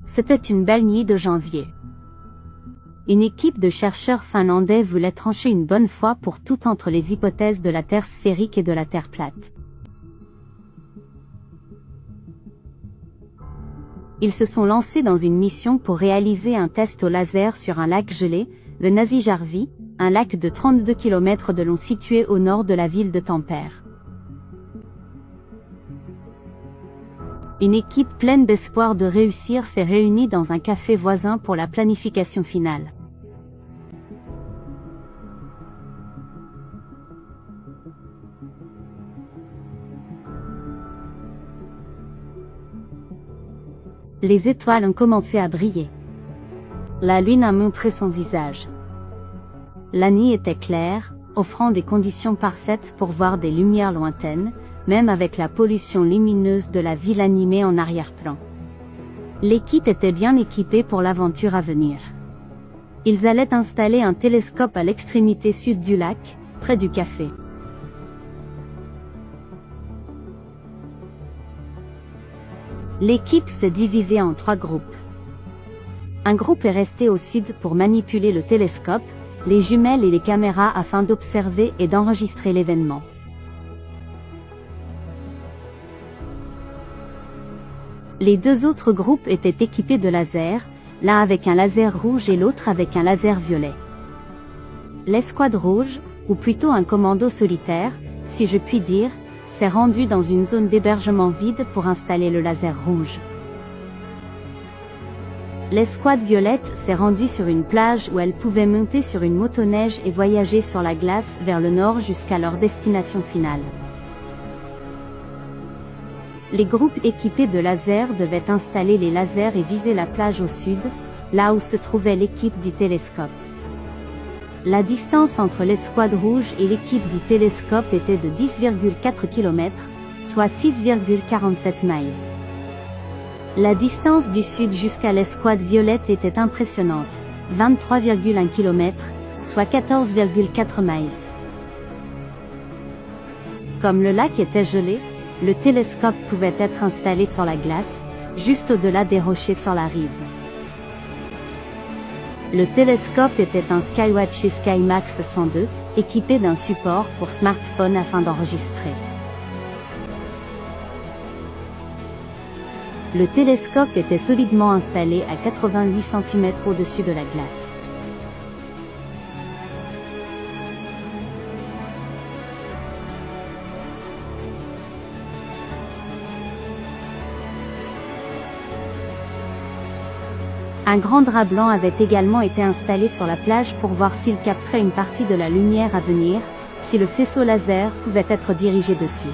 C'était une belle nuit de janvier. Une équipe de chercheurs finlandais voulait trancher une bonne fois pour toutes entre les hypothèses de la Terre sphérique et de la Terre plate. Ils se sont lancés dans une mission pour réaliser un test au laser sur un lac gelé, le Näsijärvi, un lac de 32 km de long situé au nord de la ville de Tampere. Une équipe pleine d'espoir de réussir s'est réunie dans un café voisin pour la planification finale. Les étoiles ont commencé à briller. La lune a montré son visage. La nuit était claire, offrant des conditions parfaites pour voir des lumières lointaines, même avec la pollution lumineuse de la ville animée en arrière-plan. L'équipe était bien équipée pour l'aventure à venir. Ils allaient installer un télescope à l'extrémité sud du lac, près du café. L'équipe s'est divisée en 3 groupes. Un groupe est resté au sud pour manipuler le télescope, les jumelles et les caméras afin d'observer et d'enregistrer l'événement. Les 2 autres groupes étaient équipés de lasers, l'un avec un laser rouge et l'autre avec un laser violet. L'escouade rouge, ou plutôt un commando solitaire, si je puis dire, s'est rendu dans une zone d'hébergement vide pour installer le laser rouge. L'escouade violette s'est rendue sur une plage où elle pouvait monter sur une motoneige et voyager sur la glace vers le nord jusqu'à leur destination finale. Les groupes équipés de lasers devaient installer les lasers et viser la plage au sud, là où se trouvait l'équipe du télescope. La distance entre l'escouade rouge et l'équipe du télescope était de 10,4 km, soit 6,47 miles. La distance du sud jusqu'à l'escouade violette était impressionnante, 23,1 km, soit 14,4 miles. Comme le lac était gelé, le télescope pouvait être installé sur la glace, juste au-delà des rochers sur la rive. Le télescope était un Skywatch SkyMax 102, équipé d'un support pour smartphone afin d'enregistrer. Le télescope était solidement installé à 88 cm au-dessus de la glace. Un grand drap blanc avait également été installé sur la plage pour voir s'il capterait une partie de la lumière à venir, si le faisceau laser pouvait être dirigé dessus.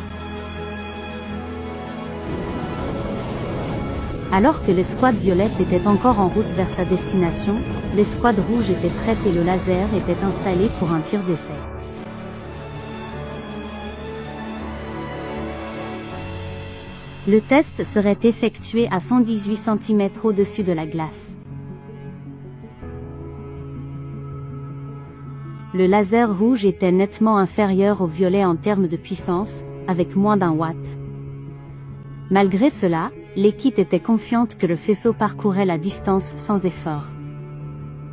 Alors que l'escouade violette était encore en route vers sa destination, l'escouade rouge était prête et le laser était installé pour un tir d'essai. Le test serait effectué à 118 cm au-dessus de la glace. Le laser rouge était nettement inférieur au violet en termes de puissance, avec moins d'1 watt. Malgré cela, l'équipe était confiante que le faisceau parcourait la distance sans effort.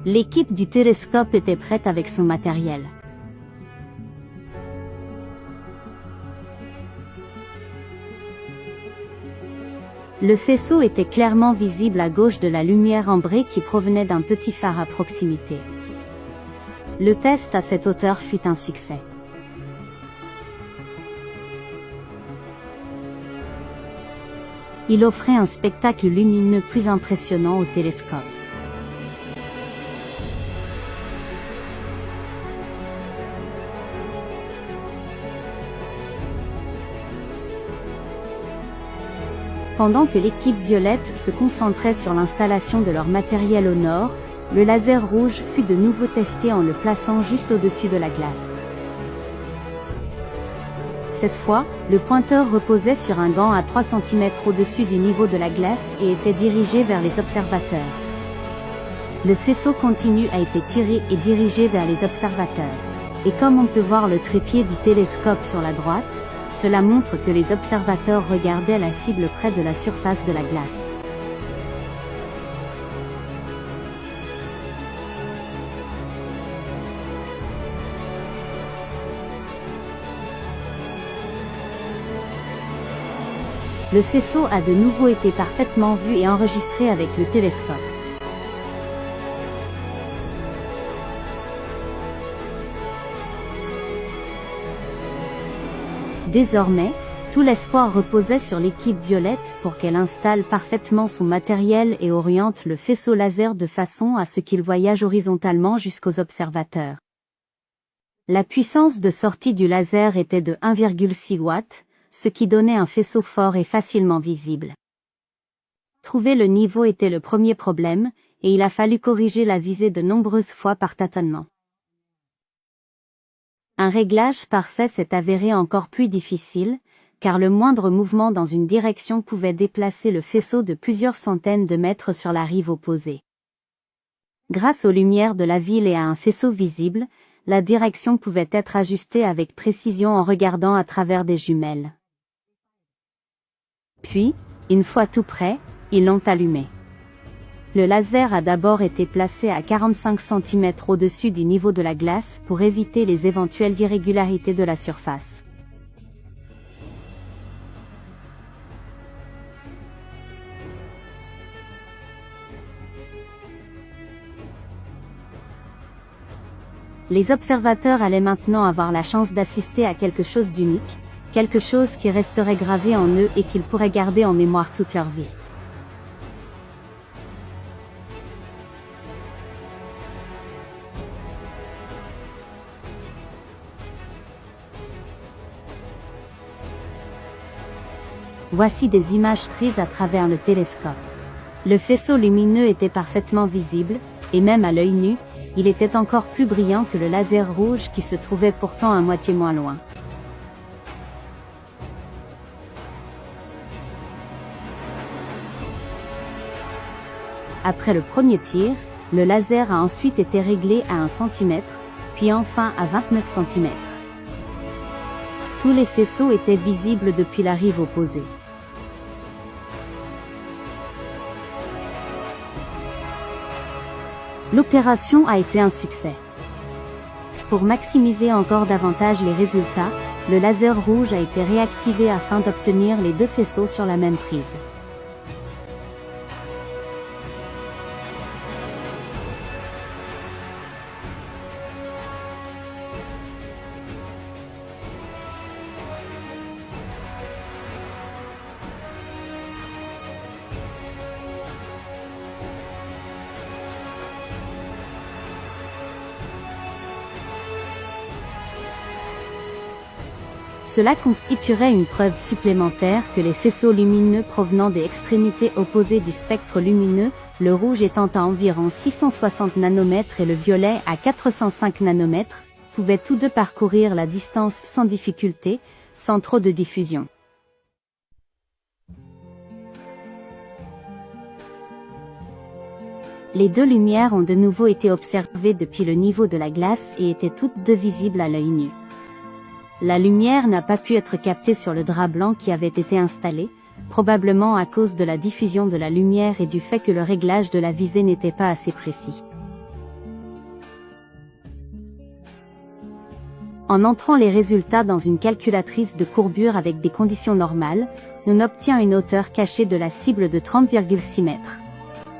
L'équipe du télescope était prête avec son matériel. Le faisceau était clairement visible à gauche de la lumière ambrée qui provenait d'un petit phare à proximité. Le test à cette hauteur fut un succès. Il offrait un spectacle lumineux plus impressionnant au télescope. Pendant que l'équipe violette se concentrait sur l'installation de leur matériel au nord, le laser rouge fut de nouveau testé en le plaçant juste au-dessus de la glace. Cette fois, le pointeur reposait sur un gant à 3 cm au-dessus du niveau de la glace et était dirigé vers les observateurs. Le faisceau continu a été tiré et dirigé vers les observateurs. Et comme on peut voir le trépied du télescope sur la droite, cela montre que les observateurs regardaient la cible près de la surface de la glace. Le faisceau a de nouveau été parfaitement vu et enregistré avec le télescope. Désormais, tout l'espoir reposait sur l'équipe Violette pour qu'elle installe parfaitement son matériel et oriente le faisceau laser de façon à ce qu'il voyage horizontalement jusqu'aux observateurs. La puissance de sortie du laser était de 1,6 watts, ce qui donnait un faisceau fort et facilement visible. Trouver le niveau était le premier problème, et il a fallu corriger la visée de nombreuses fois par tâtonnement. Un réglage parfait s'est avéré encore plus difficile, car le moindre mouvement dans une direction pouvait déplacer le faisceau de plusieurs centaines de mètres sur la rive opposée. Grâce aux lumières de la ville et à un faisceau visible, la direction pouvait être ajustée avec précision en regardant à travers des jumelles. Puis, une fois tout prêt, ils l'ont allumé. Le laser a d'abord été placé à 45 cm au-dessus du niveau de la glace pour éviter les éventuelles irrégularités de la surface. Les observateurs allaient maintenant avoir la chance d'assister à quelque chose d'unique, quelque chose qui resterait gravé en eux et qu'ils pourraient garder en mémoire toute leur vie. Voici des images prises à travers le télescope. Le faisceau lumineux était parfaitement visible, et même à l'œil nu, il était encore plus brillant que le laser rouge qui se trouvait pourtant à moitié moins loin. Après le premier tir, le laser a ensuite été réglé à 1 cm, puis enfin à 29 cm. Tous les faisceaux étaient visibles depuis la rive opposée. L'opération a été un succès. Pour maximiser encore davantage les résultats, le laser rouge a été réactivé afin d'obtenir les deux faisceaux sur la même prise. Cela constituerait une preuve supplémentaire que les faisceaux lumineux provenant des extrémités opposées du spectre lumineux, le rouge étant à environ 660 nanomètres et le violet à 405 nanomètres, pouvaient tous deux parcourir la distance sans difficulté, sans trop de diffusion. Les deux lumières ont de nouveau été observées depuis le niveau de la glace et étaient toutes deux visibles à l'œil nu. La lumière n'a pas pu être captée sur le drap blanc qui avait été installé, probablement à cause de la diffusion de la lumière et du fait que le réglage de la visée n'était pas assez précis. En entrant les résultats dans une calculatrice de courbure avec des conditions normales, on obtient une hauteur cachée de la cible de 30,6 mètres.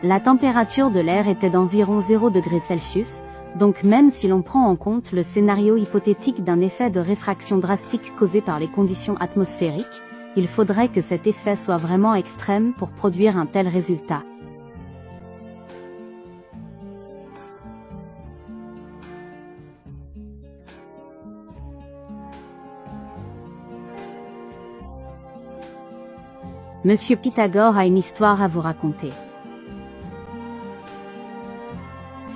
La température de l'air était d'environ 0 degrés Celsius, donc même si l'on prend en compte le scénario hypothétique d'un effet de réfraction drastique causé par les conditions atmosphériques, il faudrait que cet effet soit vraiment extrême pour produire un tel résultat. Monsieur Pythagore a une histoire à vous raconter.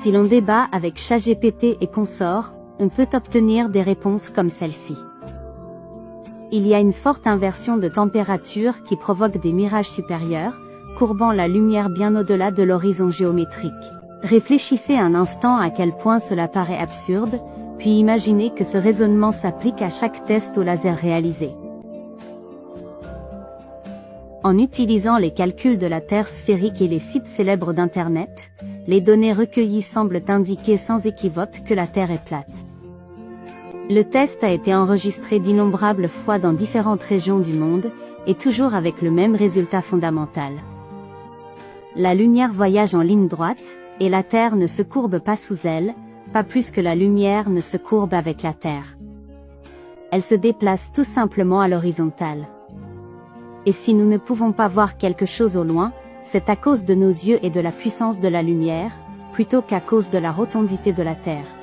Si l'on débat avec ChatGPT et consorts, on peut obtenir des réponses comme celle-ci. Il y a une forte inversion de température qui provoque des mirages supérieurs, courbant la lumière bien au-delà de l'horizon géométrique. Réfléchissez un instant à quel point cela paraît absurde, puis imaginez que ce raisonnement s'applique à chaque test au laser réalisé. En utilisant les calculs de la Terre sphérique et les sites célèbres d'Internet, les données recueillies semblent indiquer sans équivoque que la Terre est plate. Le test a été enregistré d'innombrables fois dans différentes régions du monde, et toujours avec le même résultat fondamental. La lumière voyage en ligne droite, et la Terre ne se courbe pas sous elle, pas plus que la lumière ne se courbe avec la Terre. Elle se déplace tout simplement à l'horizontale. Et si nous ne pouvons pas voir quelque chose au loin, c'est à cause de nos yeux et de la puissance de la lumière, plutôt qu'à cause de la rotondité de la Terre.